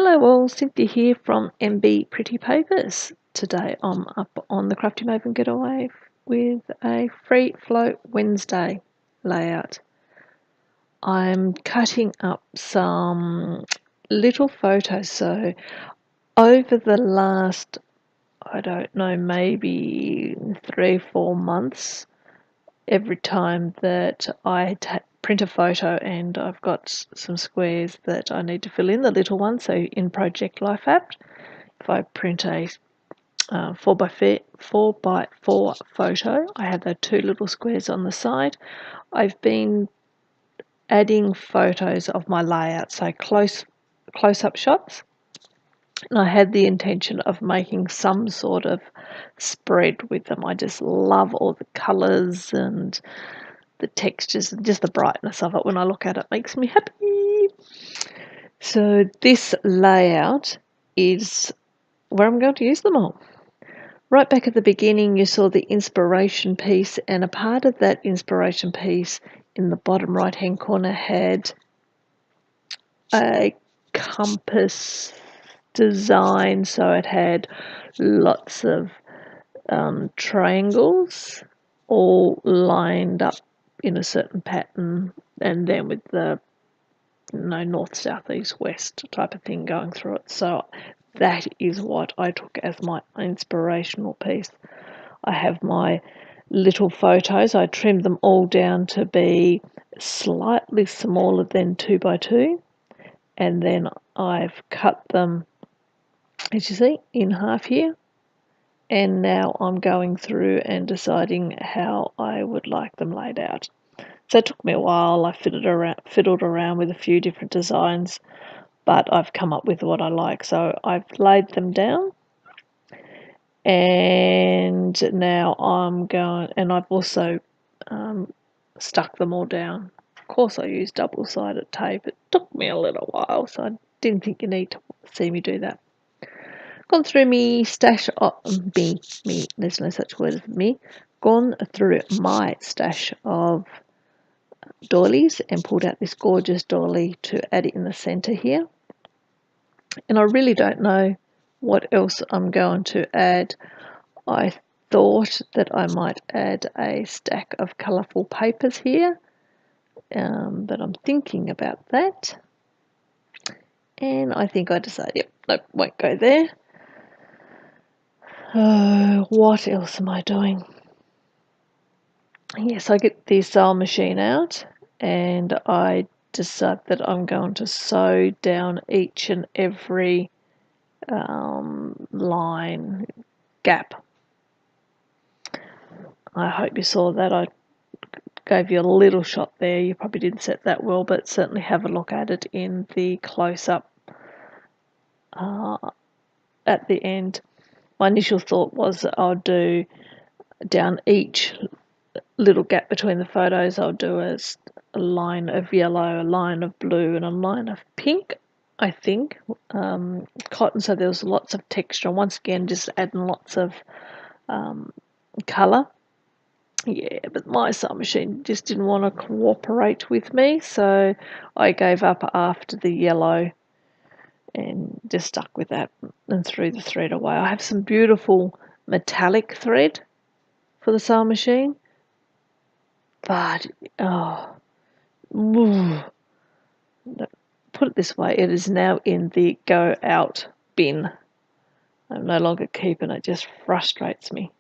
Hello all, Cynthia here from MB Pretty Papers. Today I'm up on the Crafty Maven Getaway with a Free Float Wednesday layout. I'm cutting up some little photos, so over the last, I don't know, maybe 3-4 months, every time that I print a photo and I've got some squares that I need to fill in, the little ones, so in Project Life app, if I print a 4x4 photo, I have the two little squares on the side. I've been adding photos of my layout, so close-up shots, and I had the intention of making some sort of spread with them. I just love all the colours and the textures and just the brightness of it. When I look at it, makes me happy. So this layout is where I'm going to use them all. Right back at the beginning, you saw the inspiration piece, and a part of that inspiration piece in the bottom right hand corner had a compass design, so it had lots of triangles all lined up in a certain pattern, and then with the north, south, east, west type of thing going through it. So that is what I took as my inspirational piece. I have my little photos. I trimmed them all down to be slightly smaller than 2x2, and then I've cut them, as you see, in half here. And now I'm going through and deciding how I would like them laid out. So it took me a while. I fiddled around with a few different designs, but I've come up with what I like. So I've laid them down, and now I'm going, and I've also stuck them all down. Of course, I used double-sided tape. It took me a little while, so I didn't think you need to see me do that. Gone through me stash of me, there's no such word as me. Gone through my stash of doilies and pulled out this gorgeous doily to add it in the center here. And I really don't know what else I'm going to add. I thought that I might add a stack of colourful papers here, but I'm thinking about that. And I think I decided, yep, nope, won't go there. What else am I doing? Yes, I get the sewing machine out, and I decide that I'm going to sew down each and every line gap. I hope you saw that. I gave you a little shot there. You probably didn't set that well, but certainly have a look at it in the close-up at the end. My initial thought was I'll do down each little gap between the photos. I'll do a line of yellow, a line of blue, and a line of pink, I think. Cotton, so there was lots of texture. Once again, just adding lots of colour. Yeah, but my sewing machine just didn't want to cooperate with me, so I gave up after the yellow and just stuck with that and threw the thread away. I have some beautiful metallic thread for the sewing machine, but put it this way, it is now in the go out bin. I'm no longer keeping it. Just frustrates me.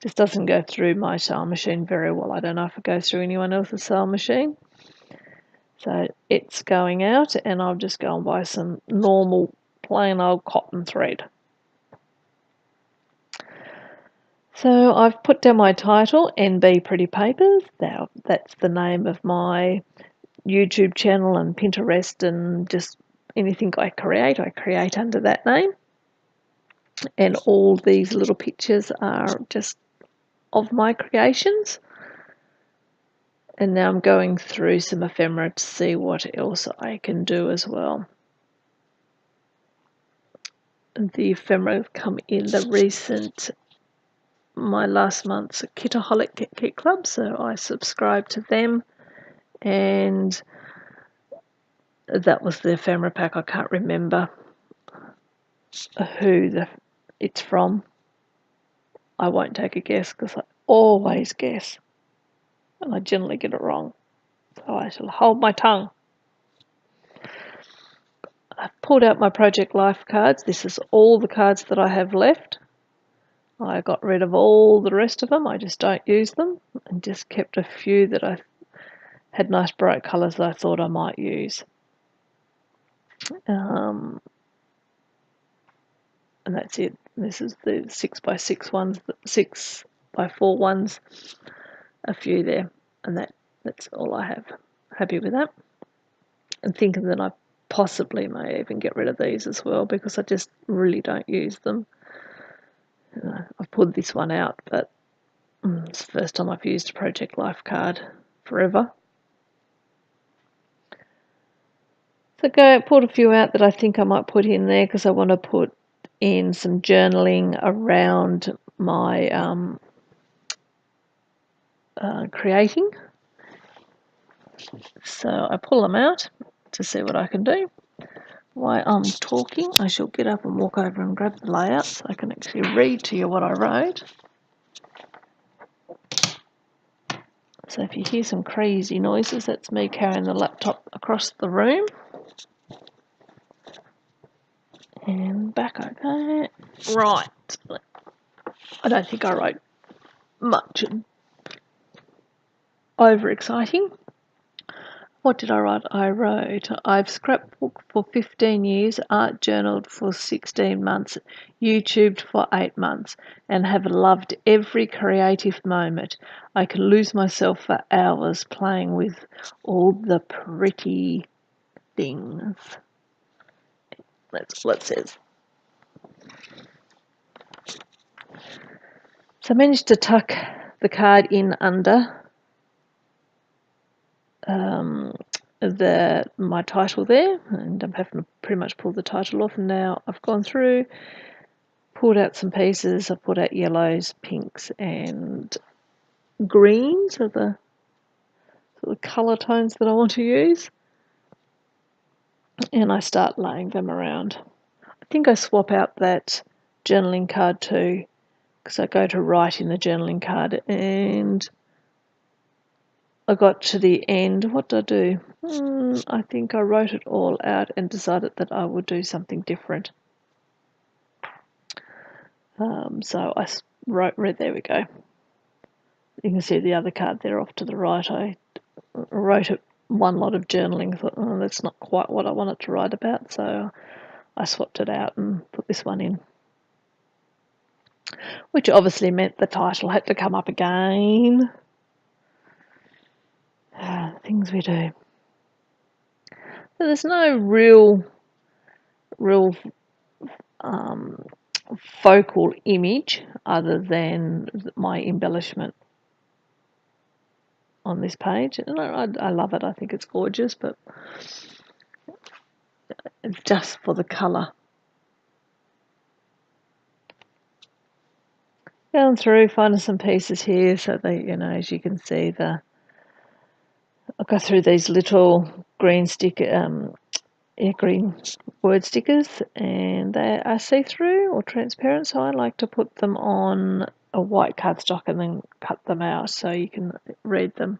Just doesn't go through my sewing machine very well. I don't know if it goes through anyone else's sewing machine. So it's going out, and I'll just go and buy some normal plain old cotton thread. So I've put down my title, NB Pretty Papers. Now that's the name of my YouTube channel and Pinterest, and just anything I create under that name. And all these little pictures are just of my creations. And now I'm going through some ephemera to see what else I can do as well. The ephemera have come in the recent, my last month's Kitaholic Kit Club, so I subscribed to them, and that was the ephemera pack. I can't remember who it's from. I won't take a guess because I always guess and I generally get it wrong. So I shall hold my tongue. I've pulled out my Project Life cards. This is all the cards that I have left. I got rid of all the rest of them. I just don't use them and just kept a few that I had nice bright colours that I thought I might use. And that's it. This is the 6x6 ones, 6x4 ones, a few there, and that's all I have. Happy with that. And thinking that I possibly may even get rid of these as well because I just really don't use them. I've pulled this one out, but it's the first time I've used a Project Life card forever. So pulled a few out that I think I might put in there because I want to put in some journaling around my creating. So I pull them out to see what I can do. While I'm talking, I shall get up and walk over and grab the layout so I can actually read to you what I wrote. So if you hear some crazy noises, that's me carrying the laptop across the room. And back I go. Right. I don't think I wrote much overexciting. What did I write? I wrote, I've scrapbooked for 15 years, art journaled for 16 months, YouTubed for 8 months, and have loved every creative moment. I can lose myself for hours playing with all the pretty things. That's what it says. So I managed to tuck the card in under my title there, and I'm having to pretty much pull the title off. And now I've gone through, pulled out some pieces. I've pulled out yellows, pinks, and greens are the sort of colour tones that I want to use, and I start laying them around. I think I swap out that journaling card too, because I go to write in the journaling card, and I got to the end. What did I do? I think I wrote it all out and decided that I would do something different. So I wrote, there we go. You can see the other card there off to the right. I wrote one lot of journaling. Thought, oh, that's not quite what I wanted to write about, so I swapped it out and put this one in. Which obviously meant the title had to come up again. Things we do. So there's no real focal image other than my embellishment on this page. And I love it. I think it's gorgeous, but it's just for the colour. Going through, finding some pieces here so that, as you can see, I'll go through these little green green word stickers, and they are see-through or transparent, so I like to put them on a white cardstock and then cut them out so you can read them.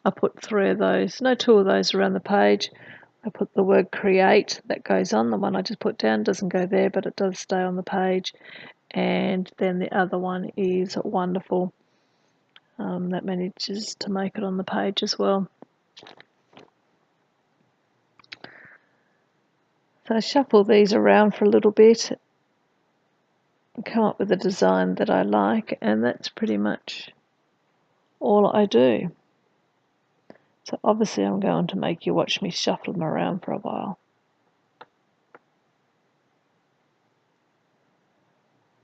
I put 3 of those, no 2 of those around the page. I put the word create, that goes on. The one I just put down doesn't go there, but it does stay on the page. And then the other one is wonderful. That manages to make it on the page as well. So I shuffle these around for a little bit and come up with a design that I like, and that's pretty much all I do. So obviously I'm going to make you watch me shuffle them around for a while.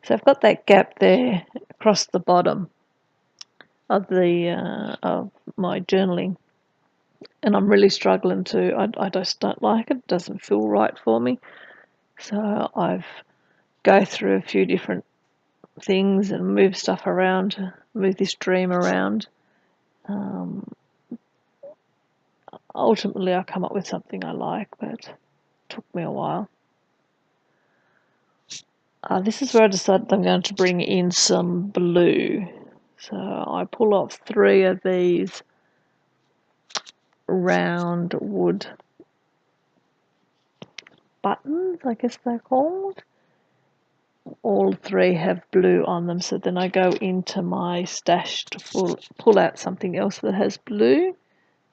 So I've got that gap there across the bottom of of my journaling, and I'm really struggling to. I just don't like it. It doesn't feel right for me. So I've go through a few different things and move stuff around, move this dream around. Ultimately, I come up with something I like, but it took me a while. This is where I decided I'm going to bring in some blue. So I pull off 3 of these round wood buttons, I guess they're called. All 3 have blue on them, so then I go into my stash to pull out something else that has blue,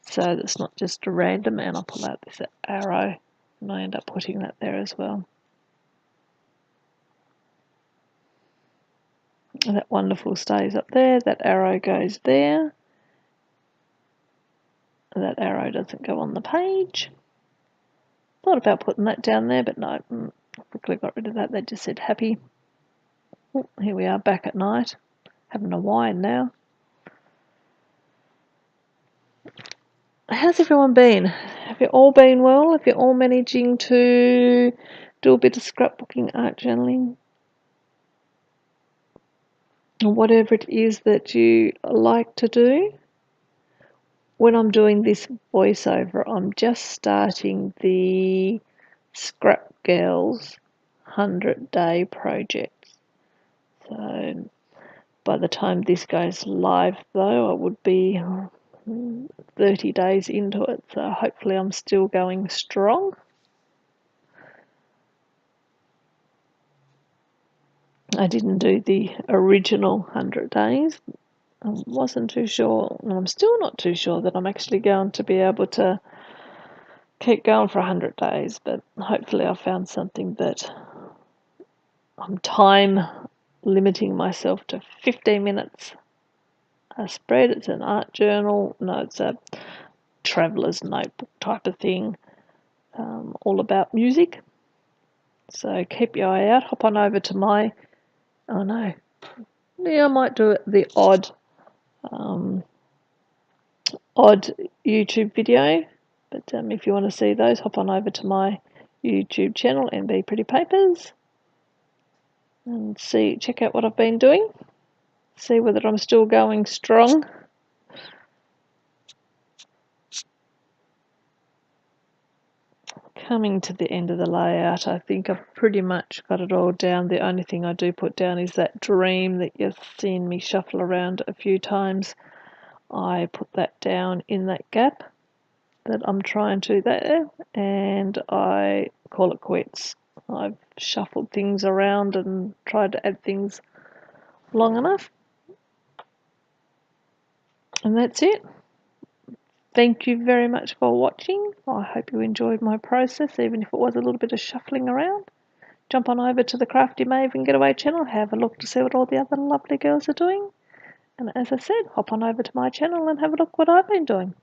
so that's not just a random, and I pull out this arrow and I end up putting that there as well. And that wonderful stays up there, that arrow goes there, that arrow doesn't go on the page. Thought about putting that down there, but no, I quickly got rid of that. They just said happy. Oh, here we are back at night, having a wine now. How's everyone been? Have you all been well? Have you all managing to do a bit of scrapbooking, art journaling, or whatever it is that you like to do? When I'm doing this voiceover, I'm just starting the Scrap Girls 100-day project. So by the time this goes live, though, I would be 30 days into it. So hopefully I'm still going strong. I didn't do the original 100 days. I wasn't too sure, and I'm still not too sure that I'm actually going to be able to keep going for 100 days, but hopefully I found something that I'm time limiting myself to 15 minutes a spread. It's an art journal. No, it's a traveler's notebook type of thing, all about music. So keep your eye out. Hop on over to my, oh no, yeah, I might do it the odd YouTube video, but if you want to see those, hop on over to my YouTube channel and Be Pretty Papers and check out what I've been doing, see whether I'm still going strong. Coming to the end of the layout, I think I've pretty much got it all down. The only thing I do put down is that dream that you've seen me shuffle around a few times. I put that down in that gap that I'm trying to there, and I call it quits. I've shuffled things around and tried to add things long enough, and that's it. Thank you very much for watching. I hope you enjoyed my process, even if it was a little bit of shuffling around. Jump on over to the Crafty Maven Getaway channel, have a look to see what all the other lovely girls are doing. And as I said, hop on over to my channel and have a look what I've been doing.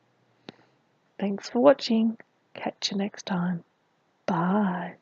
Thanks for watching. Catch you next time. Bye.